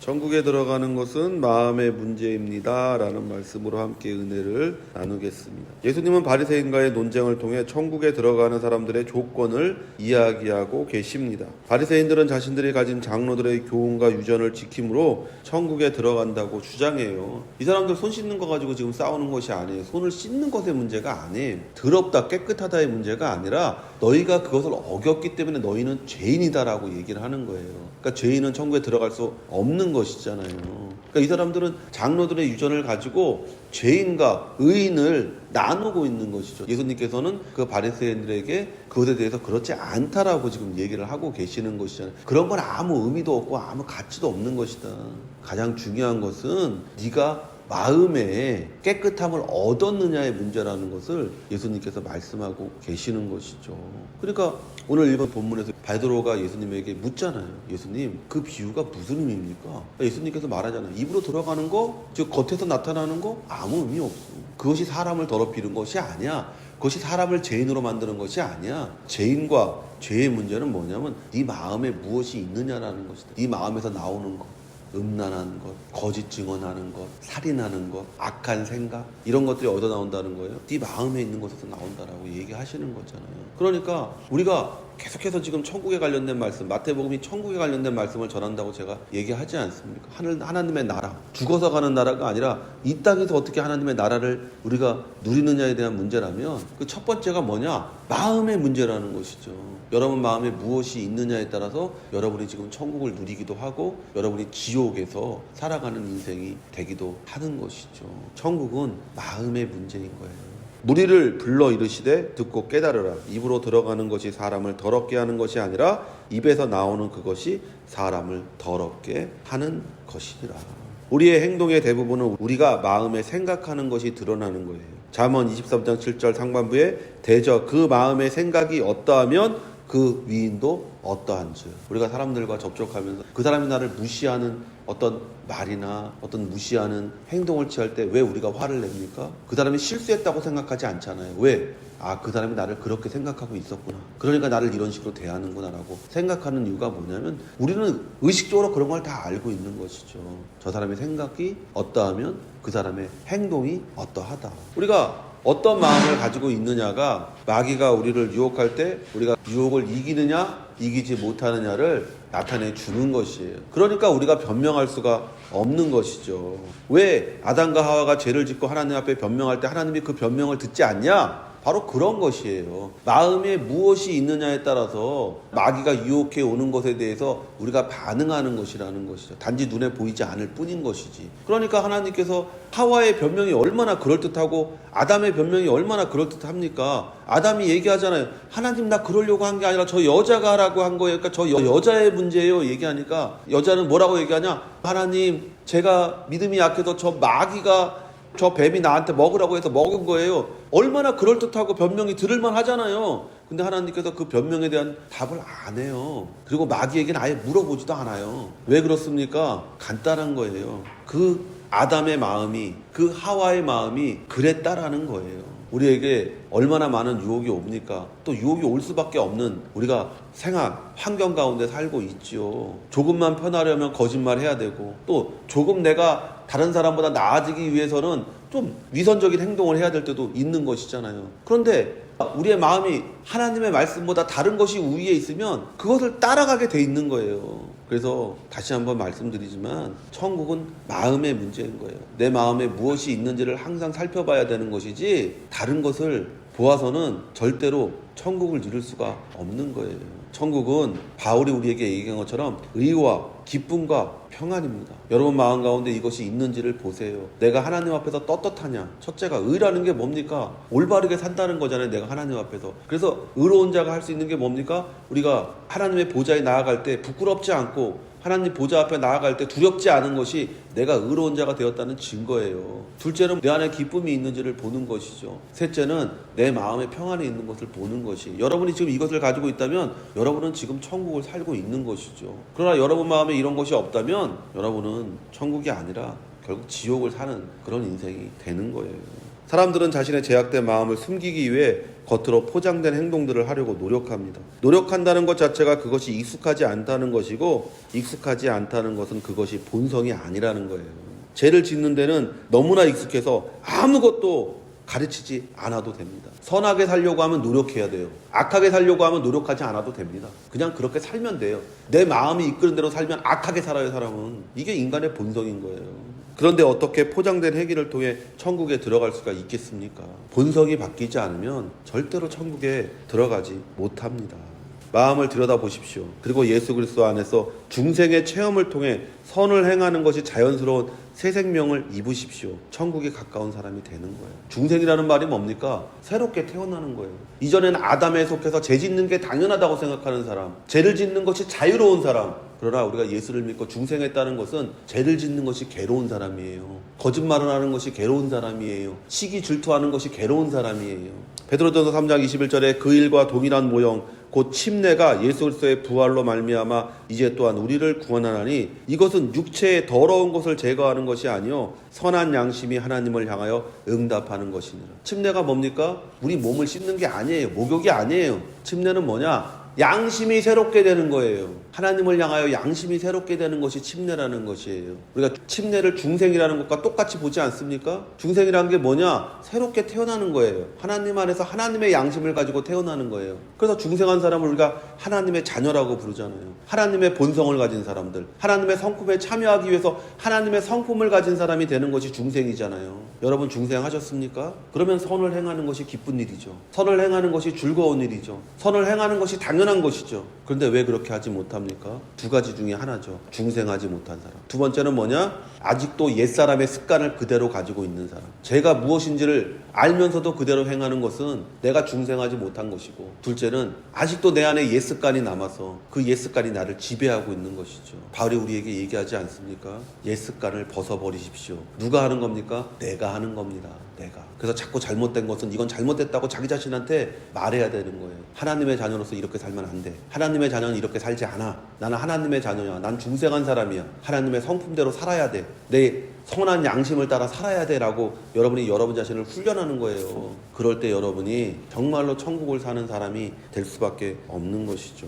천국에 들어가는 것은 마음의 문제입니다 라는 말씀으로 함께 은혜를 나누겠습니다. 예수님은 바리새인과의 논쟁을 통해 천국에 들어가는 사람들의 조건을 이야기하고 계십니다. 바리새인들은 자신들이 가진 장로들의 교훈과 유전을 지킴으로 천국에 들어간다고 주장해요. 이 사람들 손 씻는 거 가지고 지금 싸우는 것이 아니에요. 손을 씻는 것의 문제가 아니에요. 더럽다 깨끗하다의 문제가 아니라 너희가 그것을 어겼기 때문에 너희는 죄인이다라고 얘기를 하는 거예요. 그러니까 죄인은 천국에 들어갈 수 없는 것이잖아요. 그러니까 이 사람들은 장로들의 유전을 가지고 죄인과 의인을 나누고 있는 것이죠. 예수님께서는 그 바리새인들에게 그것에 대해서 그렇지 않다라고 지금 얘기를 하고 계시는 것이잖아요. 그런 건 아무 의미도 없고 아무 가치도 없는 것이다. 가장 중요한 것은 네가 마음에 깨끗함을 얻었느냐의 문제라는 것을 예수님께서 말씀하고 계시는 것이죠. 그러니까 오늘 읽은 본문에서 베드로가 예수님에게 묻잖아요. 예수님, 그 비유가 무슨 의미입니까? 예수님께서 말하잖아요. 입으로 들어가는 거, 즉 겉에서 나타나는 거 아무 의미 없어. 그것이 사람을 더럽히는 것이 아니야. 그것이 사람을 죄인으로 만드는 것이 아니야. 죄인과 죄의 문제는 뭐냐면 네 마음에 무엇이 있느냐라는 것이다. 네 마음에서 나오는 것. 음란한 것, 거짓 증언하는 것, 살인하는 것, 악한 생각 이런 것들이 어디서 나온다는 거예요? 네 마음에 있는 것에서 나온다라고 얘기하시는 거잖아요. 그러니까 우리가 계속해서 지금 천국에 관련된 말씀, 마태복음이 천국에 관련된 말씀을 전한다고 제가 얘기하지 않습니까? 하나님의 나라, 죽어서 가는 나라가 아니라 이 땅에서 어떻게 하나님의 나라를 우리가 누리느냐에 대한 문제라면 그 첫 번째가 뭐냐? 마음의 문제라는 것이죠. 여러분 마음에 무엇이 있느냐에 따라서 여러분이 지금 천국을 누리기도 하고 여러분이 지옥에서 살아가는 인생이 되기도 하는 것이죠. 천국은 마음의 문제인 거예요. 무리를 불러 이르시되 듣고 깨달으라. 입으로 들어가는 것이 사람을 더럽게 하는 것이 아니라 입에서 나오는 그것이 사람을 더럽게 하는 것이니라. 우리의 행동의 대부분은 우리가 마음에 생각하는 것이 드러나는 거예요. 잠언 23장 7절 상반부에 대저 그 마음의 생각이 어떠하면 그 위인도 어떠한지. 우리가 사람들과 접촉하면서 그 사람이 나를 무시하는 어떤 말이나 어떤 무시하는 행동을 취할 때 왜 우리가 화를 냅니까? 그 사람이 실수했다고 생각하지 않잖아요. 왜? 아, 그 사람이 나를 그렇게 생각하고 있었구나. 그러니까 나를 이런 식으로 대하는구나 라고 생각하는 이유가 뭐냐면 우리는 의식적으로 그런 걸 다 알고 있는 것이죠. 저 사람의 생각이 어떠하면 그 사람의 행동이 어떠하다. 우리가 어떤 마음을 가지고 있느냐가 마귀가 우리를 유혹할 때 우리가 유혹을 이기느냐 이기지 못하느냐를 나타내 주는 것이에요. 그러니까 우리가 변명할 수가 없는 것이죠. 왜 아담과 하와가 죄를 짓고 하나님 앞에 변명할 때 하나님이 그 변명을 듣지 않냐? 바로 그런 것이에요. 마음에 무엇이 있느냐에 따라서 마귀가 유혹해 오는 것에 대해서 우리가 반응하는 것이라는 것이죠. 단지 눈에 보이지 않을 뿐인 것이지. 그러니까 하나님께서 하와의 변명이 얼마나 그럴듯하고 아담의 변명이 얼마나 그럴듯합니까? 아담이 얘기하잖아요. 하나님 나 그러려고 한 게 아니라 저 여자가 하라고 한 거예요. 그러니까 저 여자의 문제예요. 얘기하니까 여자는 뭐라고 얘기하냐? 하나님 제가 믿음이 약해서 저 마귀가 저 뱀이 나한테 먹으라고 해서 먹은 거예요. 얼마나 그럴듯하고 변명이 들을만 하잖아요. 근데 하나님께서 그 변명에 대한 답을 안 해요. 그리고 마귀에게는 아예 물어보지도 않아요. 왜 그렇습니까? 간단한 거예요. 그 아담의 마음이, 그 하와의 마음이 그랬다라는 거예요. 우리에게 얼마나 많은 유혹이 옵니까? 또 유혹이 올 수밖에 없는 우리가 생활, 환경 가운데 살고 있지요. 조금만 편하려면 거짓말해야 되고 또 조금 내가 다른 사람보다 나아지기 위해서는 좀 위선적인 행동을 해야 될 때도 있는 것이잖아요. 그런데 우리의 마음이 하나님의 말씀보다 다른 것이 우위에 있으면 그것을 따라가게 돼 있는 거예요. 그래서 다시 한번 말씀드리지만 천국은 마음의 문제인 거예요. 내 마음에 무엇이 있는지를 항상 살펴봐야 되는 것이지 다른 것을 보아서는 절대로 천국을 누릴 수가 없는 거예요. 천국은 바울이 우리에게 얘기한 것처럼 의와 기쁨과 평안입니다. 여러분 마음 가운데 이것이 있는지를 보세요. 내가 하나님 앞에서 떳떳하냐? 첫째가 의라는 게 뭡니까? 올바르게 산다는 거잖아요. 내가 하나님 앞에서. 그래서 의로운 자가 할 수 있는 게 뭡니까? 우리가 하나님의 보좌에 나아갈 때 부끄럽지 않고 하나님 보좌 앞에 나아갈 때 두렵지 않은 것이 내가 의로운 자가 되었다는 증거예요. 둘째는 내 안에 기쁨이 있는지를 보는 것이죠. 셋째는 내 마음에 평안이 있는 것을 보는 것이. 여러분이 지금 이것을 가지고 있다면 여러분은 지금 천국을 살고 있는 것이죠. 그러나 여러분 마음에 이런 것이 없다면 여러분은 천국이 아니라 결국 지옥을 사는 그런 인생이 되는 거예요. 사람들은 자신의 제약된 마음을 숨기기 위해 겉으로 포장된 행동들을 하려고 노력합니다. 노력한다는 것 자체가 그것이 익숙하지 않다는 것이고, 익숙하지 않다는 것은 그것이 본성이 아니라는 거예요. 죄를 짓는 데는 너무나 익숙해서 아무것도 가르치지 않아도 됩니다. 선하게 살려고 하면 노력해야 돼요. 악하게 살려고 하면 노력하지 않아도 됩니다. 그냥 그렇게 살면 돼요. 내 마음이 이끄는 대로 살면 악하게 살아요, 사람은. 이게 인간의 본성인 거예요. 그런데 어떻게 포장된 행위를 통해 천국에 들어갈 수가 있겠습니까? 본성이 바뀌지 않으면 절대로 천국에 들어가지 못합니다. 마음을 들여다보십시오. 그리고 예수 그리스도 안에서 중생의 체험을 통해 선을 행하는 것이 자연스러운 새 생명을 입으십시오. 천국에 가까운 사람이 되는 거예요. 중생이라는 말이 뭡니까? 새롭게 태어나는 거예요. 이전에는 아담에 속해서 죄 짓는 게 당연하다고 생각하는 사람, 죄를 짓는 것이 자유로운 사람. 그러나 우리가 예수를 믿고 중생했다는 것은 죄를 짓는 것이 괴로운 사람이에요. 거짓말을 하는 것이 괴로운 사람이에요. 시기 질투하는 것이 괴로운 사람이에요. 베드로전서 3장 21절에 그 일과 동일한 모형 곧 침례가 예수 그리스도의 부활로 말미암아 이제 또한 우리를 구원하나니 이것은 육체의 더러운 것을 제거하는 것이 아니요 선한 양심이 하나님을 향하여 응답하는 것이니라. 침례가 뭡니까? 우리 몸을 씻는 게 아니에요. 목욕이 아니에요. 침례는 뭐냐? 양심이 새롭게 되는 거예요. 하나님을 향하여 양심이 새롭게 되는 것이 침례라는 것이에요. 우리가 침례를 중생이라는 것과 똑같이 보지 않습니까? 중생이라는 게 뭐냐? 새롭게 태어나는 거예요. 하나님 안에서 하나님의 양심을 가지고 태어나는 거예요. 그래서 중생한 사람을 우리가 하나님의 자녀라고 부르잖아요. 하나님의 본성을 가진 사람들, 하나님의 성품에 참여하기 위해서 하나님의 성품을 가진 사람이 되는 것이 중생이잖아요. 여러분 중생하셨습니까? 그러면 선을 행하는 것이 기쁜 일이죠. 선을 행하는 것이 즐거운 일이죠. 선을 행하는 것이 당연한 것이죠. 그런데 왜 그렇게 하지 못합니까? 두 가지 중에 하나죠. 중생하지 못한 사람. 두 번째는 뭐냐? 아직도 옛사람의 습관을 그대로 가지고 있는 사람. 죄가 무엇인지를 알면서도 그대로 행하는 것은 내가 중생하지 못한 것이고, 둘째는 아직도 내 안에 옛습관이 남아서 그 옛습관이 나를 지배하고 있는 것이죠. 바울이 우리에게 얘기하지 않습니까? 옛습관을 벗어버리십시오. 누가 하는 겁니까? 내가 하는 겁니다. 내가. 그래서 자꾸 잘못된 것은 이건 잘못됐다고 자기 자신한테 말해야 되는 거예요. 하나님의 자녀로서 이렇게 살면 안 돼. 하나님의 자녀는 이렇게 살지 않아. 나는 하나님의 자녀야. 난 중생한 사람이야. 하나님의 성품대로 살아야 돼. 내 선한 양심을 따라 살아야 돼 라고 여러분이 여러분 자신을 훈련하는 거예요. 그럴 때 여러분이 정말로 천국을 사는 사람이 될 수밖에 없는 것이죠.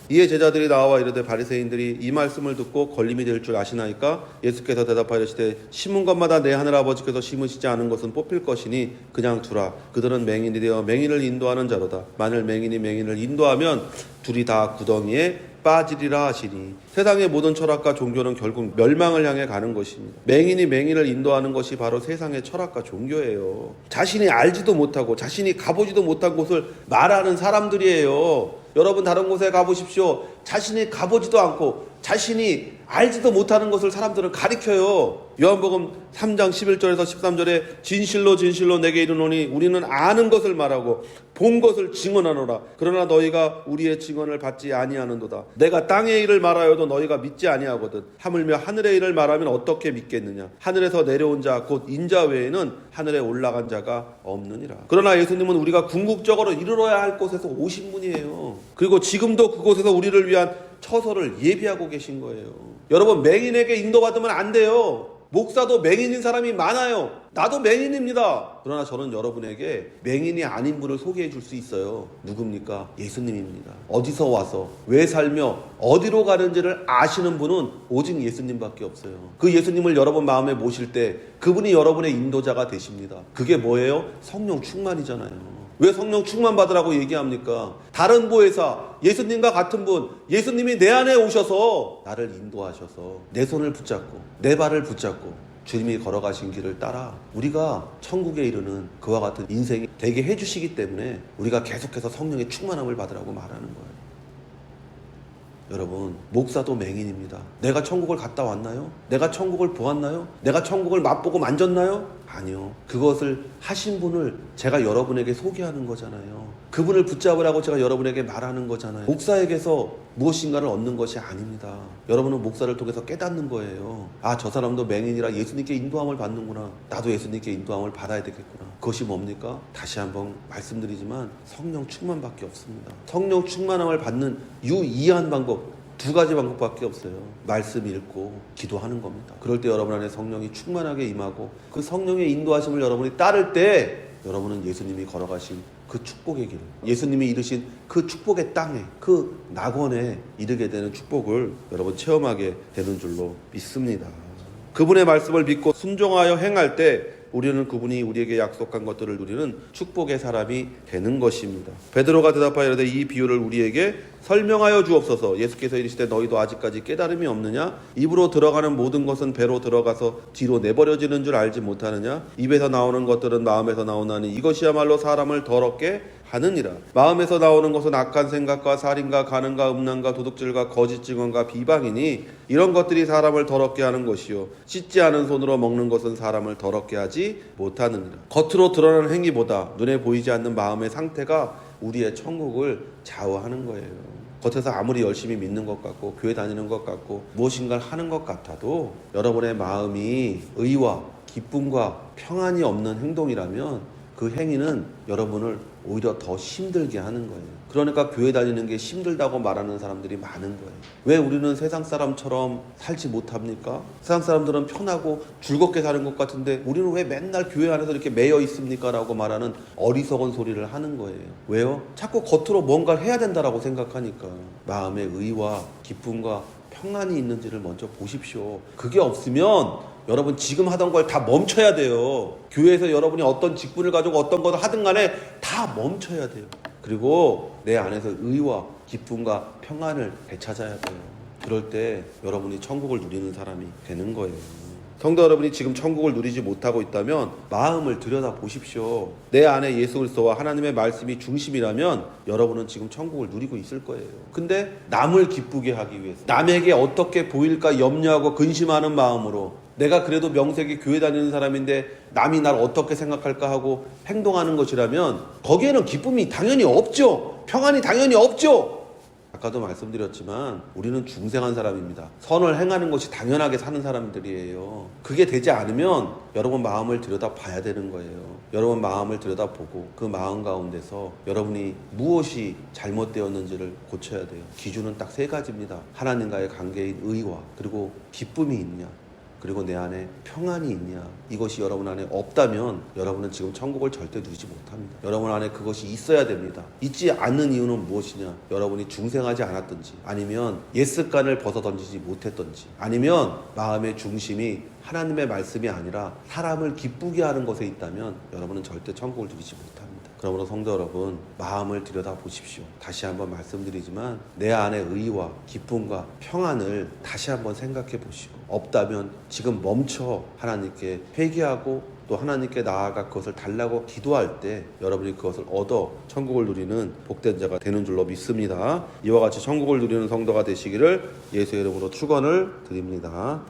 이에 제자들이 나와 이르되 바리새인들이 이 말씀을 듣고 걸림이 될 줄 아시나이까? 예수께서 대답하시되 심은 것마다 내 하늘아버지께서 심으시지 않은 것은 뽑힐 것이니 그냥 두라. 그들은 맹인이 되어 맹인을 인도하는 자로다. 만일 맹인이 맹인을 인도하면 둘이 다 구덩이에 빠지리라 하시니. 세상의 모든 철학과 종교는 결국 멸망을 향해 가는 것입니다. 맹인이 맹인을 인도하는 것이 바로 세상의 철학과 종교예요. 자신이 알지도 못하고 자신이 가보지도 못한 곳을 말하는 사람들이에요. 여러분 다른 곳에 가보십시오. 자신이 가보지도 않고 자신이 알지도 못하는 것을 사람들은 가리켜요. 요한복음 3장 11절에서 13절에 진실로 진실로 내게 이르노니 우리는 아는 것을 말하고 본 것을 증언하노라. 그러나 너희가 우리의 증언을 받지 아니하는도다. 내가 땅의 일을 말하여도 너희가 믿지 아니하거든. 하물며 하늘의 일을 말하면 어떻게 믿겠느냐. 하늘에서 내려온 자 곧 인자 외에는 하늘에 올라간 자가 없느니라. 그러나 예수님은 우리가 궁극적으로 이르러야 할 곳에서 오신 분이에요. 그리고 지금도 그곳에서 우리를 위한 처소를 예비하고 계신 거예요. 여러분 맹인에게 인도받으면 안 돼요. 목사도 맹인인 사람이 많아요. 나도 맹인입니다. 그러나 저는 여러분에게 맹인이 아닌 분을 소개해 줄 수 있어요. 누굽니까? 예수님입니다. 어디서 와서 왜 살며 어디로 가는지를 아시는 분은 오직 예수님밖에 없어요. 그 예수님을 여러분 마음에 모실 때 그분이 여러분의 인도자가 되십니다. 그게 뭐예요? 성령 충만이잖아요. 왜 성령 충만 받으라고 얘기합니까? 다른 보혜사, 예수님과 같은 분, 예수님이 내 안에 오셔서 나를 인도하셔서 내 손을 붙잡고 내 발을 붙잡고 주님이 걸어가신 길을 따라 우리가 천국에 이르는 그와 같은 인생이 되게 해주시기 때문에 우리가 계속해서 성령의 충만함을 받으라고 말하는 거예요. 여러분 목사도 맹인입니다. 내가 천국을 갔다 왔나요? 내가 천국을 보았나요? 내가 천국을 맛보고 만졌나요? 아니요. 그것을 하신 분을 제가 여러분에게 소개하는 거잖아요. 그분을 붙잡으라고 제가 여러분에게 말하는 거잖아요. 목사에게서 무엇인가를 얻는 것이 아닙니다. 여러분은 목사를 통해서 깨닫는 거예요. 아, 저 사람도 맹인이라 예수님께 인도함을 받는구나. 나도 예수님께 인도함을 받아야 되겠구나. 그것이 뭡니까? 다시 한번 말씀드리지만 성령 충만밖에 없습니다. 성령 충만함을 받는 유일한 방법, 두 가지 방법밖에 없어요. 말씀 읽고 기도하는 겁니다. 그럴 때 여러분 안에 성령이 충만하게 임하고 그 성령의 인도하심을 여러분이 따를 때 여러분은 예수님이 걸어가신 그 축복의 길, 예수님이 이르신 그 축복의 땅에, 그 낙원에 이르게 되는 축복을 여러분 체험하게 되는 줄로 믿습니다. 그분의 말씀을 믿고 순종하여 행할 때 우리는 그분이 우리에게 약속한 것들을 누리는 축복의 사람이 되는 것입니다. 베드로가 대답하여 이르되 이 비유를 우리에게 설명하여 주옵소서. 예수께서 이르시되 너희도 아직까지 깨달음이 없느냐? 입으로 들어가는 모든 것은 배로 들어가서 뒤로 내버려지는 줄 알지 못하느냐? 입에서 나오는 것들은 마음에서 나오나니 이것이야말로 사람을 더럽게 하느니라. 마음에서 나오는 것은 악한 생각과 살인과 간음과 음란과 도둑질과 거짓 증언과 비방이니 이런 것들이 사람을 더럽게 하는 것이요 씻지 않은 손으로 먹는 것은 사람을 더럽게 하지 못하느니라. 겉으로 드러나는 행위보다 눈에 보이지 않는 마음의 상태가 우리의 천국을 좌우하는 거예요. 겉에서 아무리 열심히 믿는 것 같고 교회 다니는 것 같고 무엇인가를 하는 것 같아도 여러분의 마음이 의와 기쁨과 평안이 없는 행동이라면 그 행위는 여러분을 오히려 더 힘들게 하는 거예요. 그러니까 교회 다니는 게 힘들다고 말하는 사람들이 많은 거예요. 왜 우리는 세상 사람처럼 살지 못합니까? 세상 사람들은 편하고 즐겁게 사는 것 같은데 우리는 왜 맨날 교회 안에서 이렇게 매여 있습니까? 라고 말하는 어리석은 소리를 하는 거예요. 왜요? 자꾸 겉으로 뭔가를 해야 된다라고 생각하니까. 마음의 의와 기쁨과 평안이 있는지를 먼저 보십시오. 그게 없으면 여러분 지금 하던 걸 다 멈춰야 돼요. 교회에서 여러분이 어떤 직분을 가지고 어떤 것을 하든 간에 다 멈춰야 돼요. 그리고 내 안에서 의와 기쁨과 평안을 되찾아야 돼요. 그럴 때 여러분이 천국을 누리는 사람이 되는 거예요. 성도 여러분이 지금 천국을 누리지 못하고 있다면 마음을 들여다보십시오. 내 안에 예수 그리스도와 하나님의 말씀이 중심이라면 여러분은 지금 천국을 누리고 있을 거예요. 근데 남을 기쁘게 하기 위해서 남에게 어떻게 보일까 염려하고 근심하는 마음으로 내가 그래도 명색이 교회 다니는 사람인데 남이 날 어떻게 생각할까 하고 행동하는 것이라면 거기에는 기쁨이 당연히 없죠. 평안이 당연히 없죠. 아까도 말씀드렸지만 우리는 중생한 사람입니다. 선을 행하는 것이 당연하게 사는 사람들이에요. 그게 되지 않으면 여러분 마음을 들여다봐야 되는 거예요. 여러분 마음을 들여다보고 그 마음 가운데서 여러분이 무엇이 잘못되었는지를 고쳐야 돼요. 기준은 딱 세 가지입니다. 하나님과의 관계인 의와 그리고 기쁨이 있냐 그리고 내 안에 평안이 있냐. 이것이 여러분 안에 없다면 여러분은 지금 천국을 절대 누리지 못합니다. 여러분 안에 그것이 있어야 됩니다. 있지 않는 이유는 무엇이냐. 여러분이 중생하지 않았든지 아니면 옛습관을 벗어던지지 못했든지 아니면 마음의 중심이 하나님의 말씀이 아니라 사람을 기쁘게 하는 것에 있다면 여러분은 절대 천국을 누리지 못합니다. 그러므로 성도 여러분 마음을 들여다보십시오. 다시 한번 말씀드리지만 내 안에 의와 기쁨과 평안을 다시 한번 생각해 보시고 없다면 지금 멈춰 하나님께 회개하고 또 하나님께 나아가 그것을 달라고 기도할 때 여러분이 그것을 얻어 천국을 누리는 복된 자가 되는 줄로 믿습니다. 이와 같이 천국을 누리는 성도가 되시기를 예수의 이름으로 축원을 드립니다.